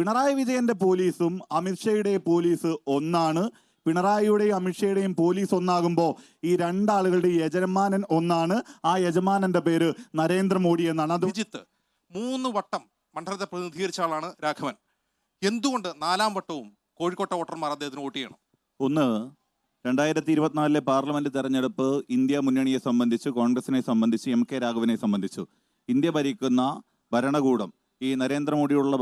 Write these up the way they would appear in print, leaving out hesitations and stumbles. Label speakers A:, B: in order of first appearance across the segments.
A: പിണറായി വിജയന്റെ പോലീസും അമിത്ഷായുടെ പോലീസ് ഒന്നാണ്. പിണറായിയുടെയും അമിത്ഷായുടെയും പോലീസ് ഒന്നാകുമ്പോൾ ഈ രണ്ടാളുകളുടെ യജമാനൻ ഒന്നാണ്. ആ യജമാനന്റെ പേര് നരേന്ദ്രമോദി എന്നാണ്. അത്
B: 3 വട്ടം മണ്ഡലത്തെ പ്രതിനിധീകരിച്ച ആളാണ് രാഘവൻ. എന്തുകൊണ്ട് 4ാം വട്ടവും കോഴിക്കോട്ടെ വോട്ടർമാർ അദ്ദേഹത്തിന് വോട്ട് ചെയ്യണം?
A: ഒന്ന്, 2024 പാർലമെന്റ് തെരഞ്ഞെടുപ്പ് ഇന്ത്യ മുന്നണിയെ സംബന്ധിച്ച്, കോൺഗ്രസിനെ സംബന്ധിച്ച്, MK രാഘവനെ സംബന്ധിച്ചു. ഇന്ത്യ ഭരിക്കുന്ന ഭരണകൂടം, ഈ നരേന്ദ്രമോദിയുള്ള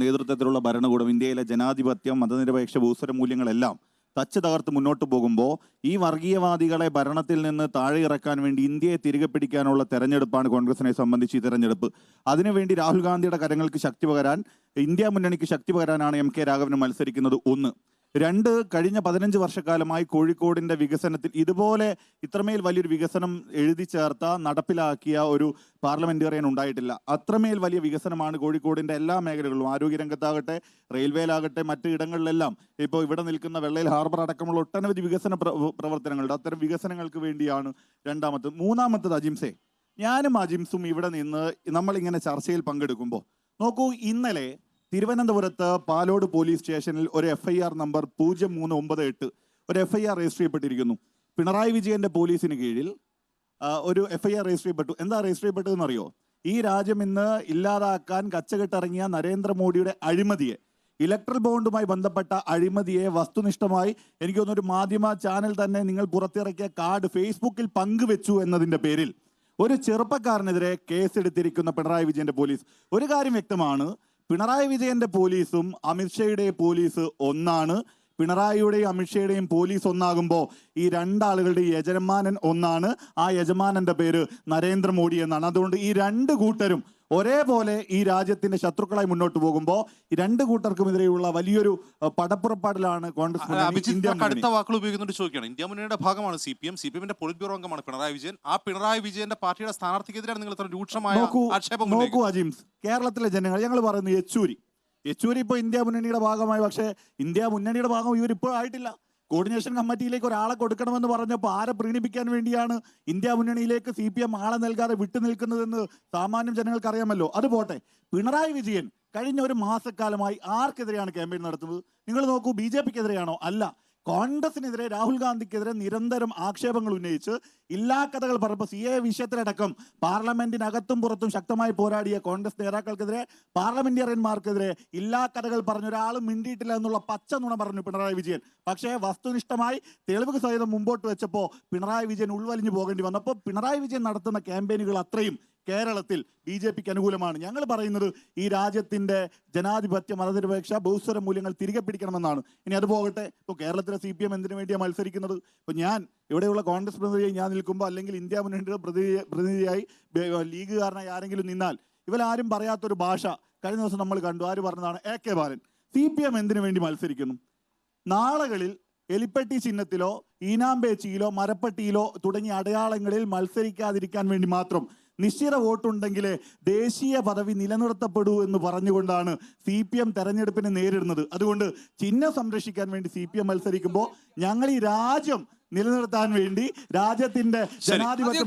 A: നേതൃത്വത്തിലുള്ള ഭരണകൂടം ഇന്ത്യയിലെ ജനാധിപത്യം, മതനിരപേക്ഷ ഭൂസ്വര മൂല്യങ്ങളെല്ലാം തച്ച് തകർത്ത് മുന്നോട്ട് പോകുമ്പോൾ ഈ വർഗീയവാദികളെ ഭരണത്തിൽ നിന്ന് താഴെ ഇറക്കാൻ വേണ്ടി ഇന്ത്യയെ തിരികെ പിടിക്കാനുള്ള തെരഞ്ഞെടുപ്പാണ് കോൺഗ്രസിനെ സംബന്ധിച്ച് ഈ തെരഞ്ഞെടുപ്പ്. അതിനുവേണ്ടി രാഹുൽ ഗാന്ധിയുടെ കരങ്ങൾക്ക് ശക്തി പകരാൻ, ഇന്ത്യ മുന്നണിക്ക് ശക്തി പകരാനാണ് MK രാഘവൻ മത്സരിക്കുന്നത്. 1. 2, കഴിഞ്ഞ 15 വർഷക്കാലമായി കോഴിക്കോടിന്റെ വികസനത്തിൽ ഇതുപോലെ ഇത്രമേൽ വലിയൊരു വികസനം എഴുതി ചേർത്ത, നടപ്പിലാക്കിയ ഒരു പാർലമെന്റേറിയൻ ഉണ്ടായിട്ടില്ല. അത്രമേൽ വലിയ വികസനമാണ് കോഴിക്കോടിന്റെ എല്ലാ മേഖലകളിലും, ആരോഗ്യരംഗത്താകട്ടെ, റെയിൽവേയിലാകട്ടെ, മറ്റു ഇടങ്ങളിലെല്ലാം. ഇപ്പോൾ ഇവിടെ നിൽക്കുന്ന വെള്ളയിൽ ഹാർബർ അടക്കമുള്ള ഒട്ടനവധി വികസന പ്രവർത്തനങ്ങളുണ്ട്. അത്തരം വികസനങ്ങൾക്ക് വേണ്ടിയാണ്. രണ്ടാമത്തത്. മൂന്നാമത്തത്, അജിംസെ, ഞാനും അജിംസും ഇവിടെ നിന്ന് നമ്മളിങ്ങനെ ചർച്ചയിൽ പങ്കെടുക്കുമ്പോൾ നോക്കൂ, ഇന്നലെ തിരുവനന്തപുരത്ത് പാലോട് പോലീസ് സ്റ്റേഷനിൽ ഒരു FIR നമ്പർ 0398 ഒരു FIR രജിസ്റ്റർ ചെയ്യപ്പെട്ടിരിക്കുന്നു. പിണറായി വിജയന്റെ പോലീസിന് കീഴിൽ ഒരു FIR രജിസ്റ്റർ ചെയ്യപ്പെട്ടു. എന്താ രജിസ്റ്റർ ചെയ്യപ്പെട്ടതെന്നറിയോ? ഈ രാജ്യം ഇന്ന് ഇല്ലാതാക്കാൻ കച്ചകെട്ടിറങ്ങിയ നരേന്ദ്രമോദിയുടെ അഴിമതിയെ, ഇലക്ട്രൽ ബോണ്ടുമായി ബന്ധപ്പെട്ട അഴിമതിയെ വസ്തുനിഷ്ഠമായി, എനിക്ക് തോന്നുന്നു ഒരു മാധ്യമ ചാനൽ തന്നെ നിങ്ങൾ പുറത്തിറക്കിയ കാർഡ് ഫേസ്ബുക്കിൽ പങ്കുവെച്ചു എന്നതിൻ്റെ പേരിൽ ഒരു ചെറുപ്പക്കാരനെതിരെ കേസെടുത്തിരിക്കുന്ന പിണറായി വിജയന്റെ പോലീസ്. ഒരു കാര്യം വ്യക്തമാണ്, പിണറായി വിജയന്റെ പോലീസും അമിത്ഷായുടെ പോലീസ് ഒന്നാണ്. പിണറായിയുടെയും അമിത്ഷായുടെയും പോലീസ് ഒന്നാകുമ്പോൾ ഈ രണ്ടാളുകളുടെ യജമാനൻ ഒന്നാണ്. ആ യജമാനന്റെ പേര് നരേന്ദ്രമോദി എന്നാണ്. അതുകൊണ്ട് ഈ 2 കൂട്ടരും ഒരേപോലെ ഈ രാജ്യത്തിന്റെ ശത്രുക്കളായി മുന്നോട്ട് പോകുമ്പോൾ ഈ 2 കൂട്ടർക്കുമെതിരെയുള്ള വലിയൊരു പടപ്പുറപ്പാടിലാണ് കോൺഗ്രസ്.
B: അടുത്ത വാക്കുകൾ ഉപയോഗിക്കുന്നുണ്ട് ചോദിക്കുകയാണ്. ഇന്ത്യ മുന്നണിയുടെ ഭാഗമാണ് CPM-ന്റെ പോളിറ്റ് ബ്യൂറോ അംഗമാണ് പിണറായി വിജയൻ. ആ പിണറായി വിജയന്റെ പാർട്ടിയുടെ സ്ഥാനാർത്ഥിക്കെതിരെയാണ് നിങ്ങൾ ഇത്ര രൂക്ഷമായ ആക്ഷേപം?
A: നോക്കൂ അജിംസ്, കേരളത്തിലെ ജനങ്ങൾ, ഞങ്ങൾ പറയുന്നു യെച്ചൂരി ഇപ്പോൾ ഇന്ത്യ മുന്നണിയുടെ ഭാഗമായി. പക്ഷേ ഇന്ത്യ മുന്നണിയുടെ ഭാഗം ഇവരിപ്പോൾ ആയിട്ടില്ല. കോർഡിനേഷൻ കമ്മിറ്റിയിലേക്ക് ഒരാളെ കൊടുക്കണമെന്ന് പറഞ്ഞപ്പോൾ ആരെ പ്രീണിപ്പിക്കാൻ വേണ്ടിയാണ് ഇന്ത്യ മുന്നണിയിലേക്ക് CPM ആളെ നൽകാതെ വിട്ടുനിൽക്കുന്നതെന്ന് സാമാന്യം ജനങ്ങൾക്ക് അറിയാമല്ലോ. അതുപോട്ടെ, പിണറായി വിജയൻ കഴിഞ്ഞ ഒരു മാസക്കാലമായി ആർക്കെതിരെയാണ് ക്യാമ്പയിൻ നടത്തുന്നത്? നിങ്ങൾ നോക്കൂ, BJPക്കെതിരെയാണോ? അല്ല, കോൺഗ്രസിനെതിരെ, രാഹുൽ ഗാന്ധിക്കെതിരെ നിരന്തരം ആക്ഷേപങ്ങൾ ഉന്നയിച്ച് ഇല്ലാ കഥകൾ പറഞ്ഞപ്പോൾ CA വിഷയത്തിലടക്കം പാർലമെന്റിനകത്തും പുറത്തും ശക്തമായി പോരാടിയ കോൺഗ്രസ് നേതാക്കൾക്കെതിരെ, പാർലമെന്റേറിയന്മാർക്കെതിരെ ഇല്ലാ കഥകൾ പറഞ്ഞ ഒരാളും മിണ്ടിയിട്ടില്ല എന്നുള്ള പച്ച നുണ പറഞ്ഞു പിണറായി വിജയൻ. പക്ഷേ വസ്തുനിഷ്ഠമായി തെളിവ് സഹിതം മുമ്പോട്ട് വെച്ചപ്പോൾ പിണറായി വിജയൻ ഉൾവലിഞ്ഞു പോകേണ്ടി വന്നപ്പോൾ പിണറായി വിജയൻ നടത്തുന്ന ക്യാമ്പയിനുകൾ അത്രയും കേരളത്തിൽ BJPക്ക് അനുകൂലമാണ്. ഞങ്ങൾ പറയുന്നത് ഈ രാജ്യത്തിന്റെ ജനാധിപത്യ, മതനിരപേക്ഷ ബഹുസ്വര മൂല്യങ്ങൾ തിരികെ പിടിക്കണമെന്നാണ്. ഇനി അത് പോകട്ടെ, ഇപ്പോൾ കേരളത്തിലെ CPM എന്തിനു വേണ്ടിയാണ് മത്സരിക്കുന്നത്? ഇപ്പോൾ ഞാൻ ഇവിടെയുള്ള കോൺഗ്രസ് പ്രതിനിധിയായി ഞാൻ നിൽക്കുമ്പോൾ, അല്ലെങ്കിൽ ഇന്ത്യ മുന്നണിയുടെ പ്രതിനിധിയായി ലീഗുകാരനായി ആരെങ്കിലും നിന്നാൽ, ഇവരാരും പറയാത്തൊരു ഭാഷ കഴിഞ്ഞ ദിവസം നമ്മൾ കണ്ടു. ആര് പറഞ്ഞതാണ്? AK ബാലൻ. CPM എന്തിനു വേണ്ടി മത്സരിക്കുന്നു? നാളുകളിൽ എലിപ്പെട്ടി ചിഹ്നത്തിലോ ഈനാമ്പേച്ചിയിലോ മരപ്പട്ടിയിലോ തുടങ്ങിയ അടയാളങ്ങളിൽ മത്സരിക്കാതിരിക്കാൻ വേണ്ടി മാത്രം നിശ്ചിത വോട്ടുണ്ടെങ്കിലേ ദേശീയ പദവി നിലനിർത്തപ്പെടൂ എന്ന് പറഞ്ഞുകൊണ്ടാണ് CPM തെരഞ്ഞെടുപ്പിനെ നേരിടുന്നത്. അതുകൊണ്ട് ചിഹ്നം സംരക്ഷിക്കാൻ വേണ്ടി CPM മത്സരിക്കുമ്പോൾ ഞങ്ങൾ ഈ രാജ്യം നിലനിർത്താൻ വേണ്ടി, രാജ്യത്തിന്റെ ജനാധിപത്യ